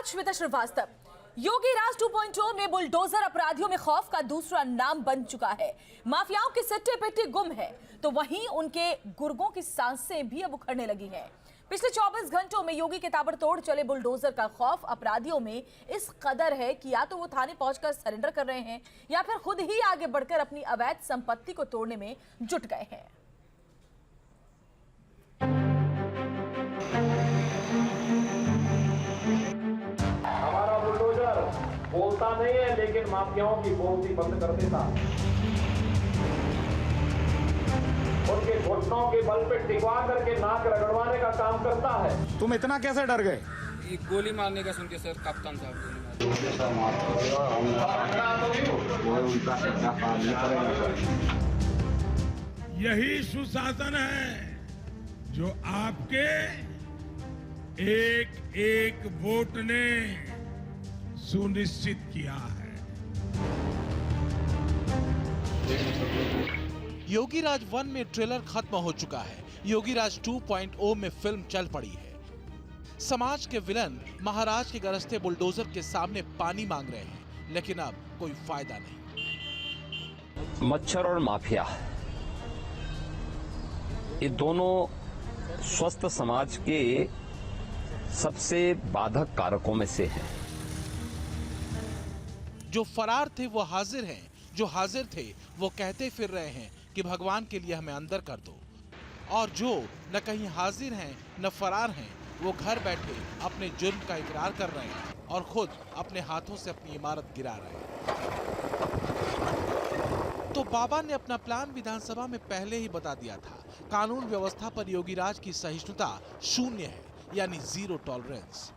श्वेता श्रीवास्तव। योगी राज 2.0 में बुलडोजर अपराधियों में खौफ का दूसरा नाम बन चुका है। माफियाओं के सिट्टे पिट्टे गुम है तो वहीं उनके गुर्गों की सांसें भी अब उखड़ने लगी हैं। पिछले 24 घंटों में योगी के ताबड़तोड़ चले बुलडोजर का खौफ अपराधियों में इस कदर है कि या तो वो थाने पहुंचकर सरेंडर कर रहे हैं या फिर खुद ही आगे बढ़कर अपनी अवैध संपत्ति को तोड़ने में जुट गए हैं। हमारा बुलडोजर बोलता नहीं है, लेकिन माफियाओं की बोलती बंद कर देता। उनके घुटनों के बल पे टिकवा करके नाक रगड़वाने का काम करता है। तुम इतना कैसे डर गए? एक गोली मारने का सुन के सर, कप्तान साहब यही सुशासन है जो आपके एक एक वोट ने सुनिश्चित किया है। योगी राज 1 में ट्रेलर खत्म हो चुका है। योगी राज 2.0 में फिल्म चल पड़ी है। समाज के विलन महाराज के गरजते बुलडोजर के सामने पानी मांग रहे हैं, लेकिन अब कोई फायदा नहीं। मच्छर और माफिया, ये दोनों स्वस्थ समाज के सबसे बाधक कारकों में से हैं। जो फरार थे वो हाजिर हैं, जो हाजिर थे वो कहते फिर रहे हैं कि भगवान के लिए हमें अंदर कर दो, और जो न कहीं हाजिर हैं न फरार हैं वो घर बैठे अपने जुर्म का इकरार कर रहे हैं और खुद अपने हाथों से अपनी इमारत गिरा रहे हैं। तो बाबा ने अपना प्लान विधानसभा में पहले ही बता दिया था। कानून व्यवस्था पर योगी राज की सहिष्णुता शून्य है, यानी जीरो टॉलरेंस।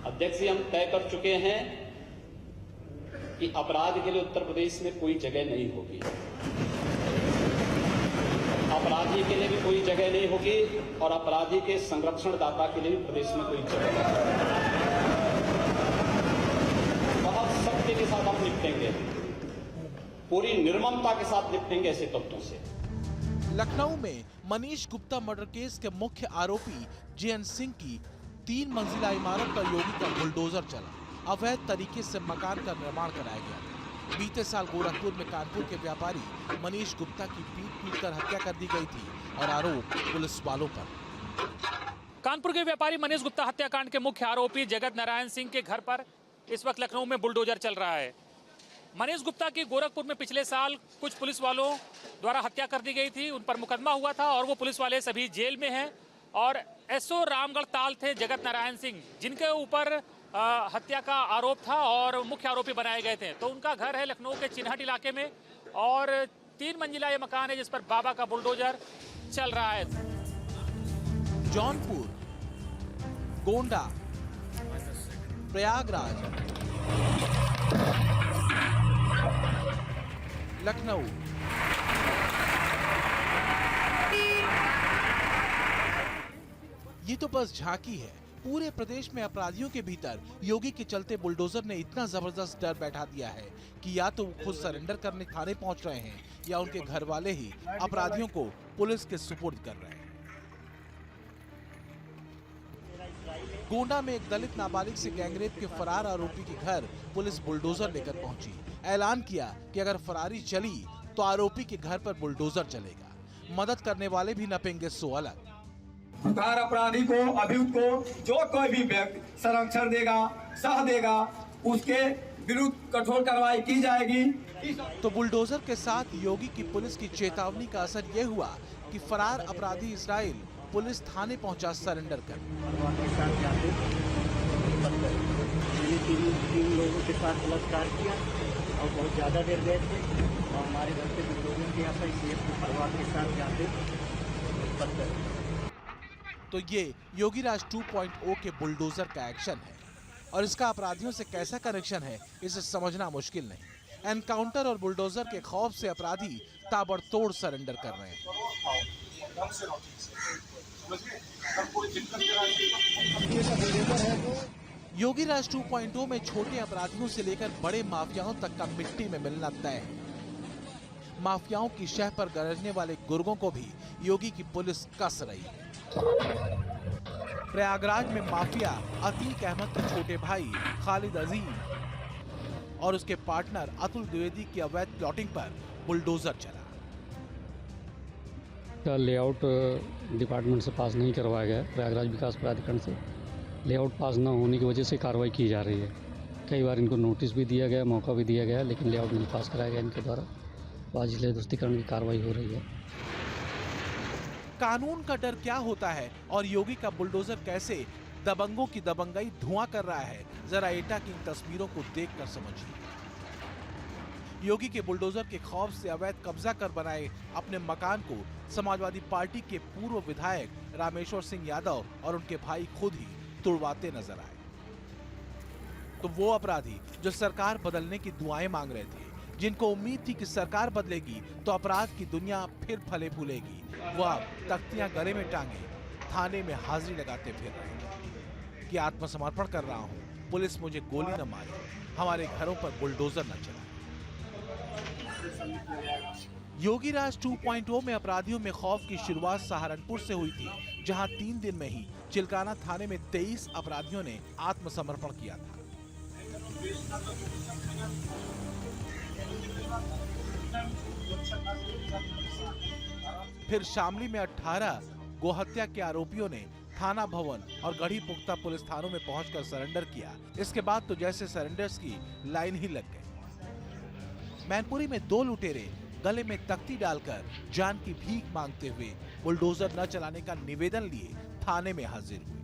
अध्यक्ष जी, हम तय कर चुके हैं कि अपराध के लिए उत्तर प्रदेश में कोई जगह नहीं होगी। अपराधी के लिए भी कोई जगह नहीं होगी और अपराधी के संरक्षण दाता के लिए भी प्रदेश में कोई जगह नहीं होगी। बहुत सत्य के साथ हम निपटेंगे, पूरी निर्ममता के साथ निपटेंगे ऐसे तत्वों से। लखनऊ में मनीष गुप्ता मर्डर केस के मुख्य आरोपी जेएन सिंह की 3 मंजिला इमारत पर योगी का बुलडोजर चला। अवैध तरीके से मकान का निर्माण कराया गया था। बीते साल गोरखपुर में कानपुर के व्यापारी मनीष गुप्ता की पीट कर हत्या कर दी गई थी और आरोप पुलिस वालों पर। कानपुर के व्यापारी मनीष गुप्ता हत्याकांड के मुख्य आरोपी जगत नारायण सिंह के घर पर इस वक्त लखनऊ में बुलडोजर चल रहा है। मनीष गुप्ता की गोरखपुर में पिछले साल कुछ पुलिस वालों द्वारा हत्या कर दी गई थी, उन पर मुकदमा हुआ था और वो पुलिस वाले सभी जेल में हैं। और एसओ रामगढ़ ताल थे जगत नारायण सिंह, जिनके ऊपर हत्या का आरोप था और मुख्य आरोपी बनाए गए थे। तो उनका घर है लखनऊ के चिन्हट इलाके में और 3 मंजिला ये मकान है जिस पर बाबा का बुलडोजर चल रहा है। जौनपुर, गोंडा, प्रयागराज, लखनऊ, ये तो बस झांकी है। पूरे प्रदेश में अपराधियों के भीतर योगी के चलते बुलडोजर ने इतना जबरदस्त डर बैठा दिया है कि या तो वो खुद सरेंडर करने थाने पहुंच रहे हैं या उनके घर वाले ही अपराधियों को पुलिस के सुपुर्द कर रहे हैं। गोंडा में एक दलित नाबालिग से गैंगरेप के फरार आरोपी के घर पुलिस बुलडोजर लेकर पहुंची। ऐलान किया कि अगर फरारी चली तो आरोपी के घर पर बुलडोजर चलेगा। मदद करने वाले भी नपेंगे सो अलग। फरार अपराधी को, अभियुक्त को जो कोई भी व्यक्ति संरक्षण देगा, साथ देगा, उसके विरुद्ध कठोर कार्रवाई की जाएगी। तो बुलडोजर के साथ योगी की पुलिस की चेतावनी का असर ये हुआ कि फरार अपराधी इस्राइल पुलिस थाने पहुंचा सरेंडर कर। 3 लोगों के साथ बलात्कार किया और बहुत ज्यादा देर गए थे और हमारे घर से लोगों के यहाँ पर इसलिए परिवार के साथ जाते। तो ये योगी राज 2.0 के बुलडोजर का एक्शन है और इसका अपराधियों से कैसा कनेक्शन है इसे समझना मुश्किल नहीं। एनकाउंटर और बुलडोजर के खौफ से अपराधी ताबड़तोड़ सरेंडर कर रहे हैं। योगी राज 2.0 में छोटे अपराधियों से लेकर बड़े माफियाओं तक का मिट्टी में मिलना तय है। माफियाओं की शह पर गरजने वाले गुर्गों को भी योगी की पुलिस कस रही है। प्रयागराज में माफिया अतीक अहमद के छोटे भाई खालिद अजीम और उसके पार्टनर अतुल द्विवेदी की अवैध प्लॉटिंग पर बुलडोजर चला। लेआउट डिपार्टमेंट से पास नहीं करवाया गया, प्रयागराज विकास प्राधिकरण से लेआउट पास न होने की वजह से कार्रवाई की जा रही है। कई बार इनको नोटिस भी दिया गया, मौका भी दिया गया, लेकिन लेआउट नहीं पास कराया गया इनके द्वारा। आज इसलिए ध्वस्तीकरण की कार्रवाई हो रही है। कानून का डर क्या होता है और योगी का बुलडोजर कैसे दबंगों की दबंगाई धुआं कर रहा है, जरा एटा की इन तस्वीरों को देखकर समझिए। योगी के बुलडोजर के खौफ से अवैध कब्जा कर बनाए अपने मकान को समाजवादी पार्टी के पूर्व विधायक रामेश्वर सिंह यादव और उनके भाई खुद ही तुड़वाते नजर आए। तो वो अपराधी जो सरकार बदलने की दुआएं मांग रहे थे, जिनको उम्मीद थी कि सरकार बदलेगी तो अपराध की दुनिया फिर फले फूलेगी, वो अब तख्तियां गले में टांगे थाने में हाजिरी लगाते फिर रहे हैं कि आत्मसमर्पण कर रहा हूं, पुलिस मुझे गोली न मारे, हमारे घरों पर बुलडोजर न चलाए। योगी राज 2.0 में अपराधियों में खौफ की शुरुआत सहारनपुर से हुई थी, जहां 3 दिन में ही चिलकाना थाने में 23 अपराधियों ने आत्मसमर्पण किया था। फिर शामली में 18 गोहत्या के आरोपियों ने थाना भवन और गढ़ी पुख्ता पुलिस थानों में पहुंचकर सरेंडर किया। इसके बाद तो जैसे सरेंडर्स की लाइन ही लग गई। मैनपुरी में 2 लुटेरे गले में तख्ती डालकर जान की भीख मांगते हुए बुलडोजर न चलाने का निवेदन लिए थाने में हाजिर हुए।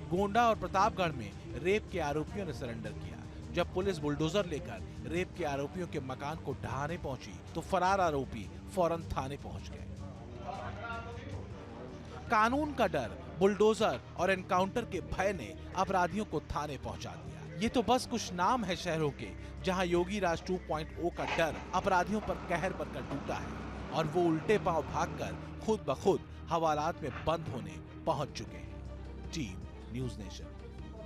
गोंडा और प्रतापगढ़ में रेप के आरोपियों ने सरेंडर किया। जब पुलिस बुलडोजर लेकर रेप के आरोपियों के मकान को ढहाने पहुंची तो फरार आरोपी फौरन थाने पहुंच गए। कानून का डर, बुलडोजर और एनकाउंटर के भय ने अपराधियों को थाने पहुंचा दिया। ये तो बस कुछ नाम है शहरों के जहां योगी राज 2.0 का डर अपराधियों पर कहर बनकर टूटा है और वो उल्टे पांव भागकर खुद ब खुद हवालात में बंद होने पहुंच चुके हैं। Team news nation.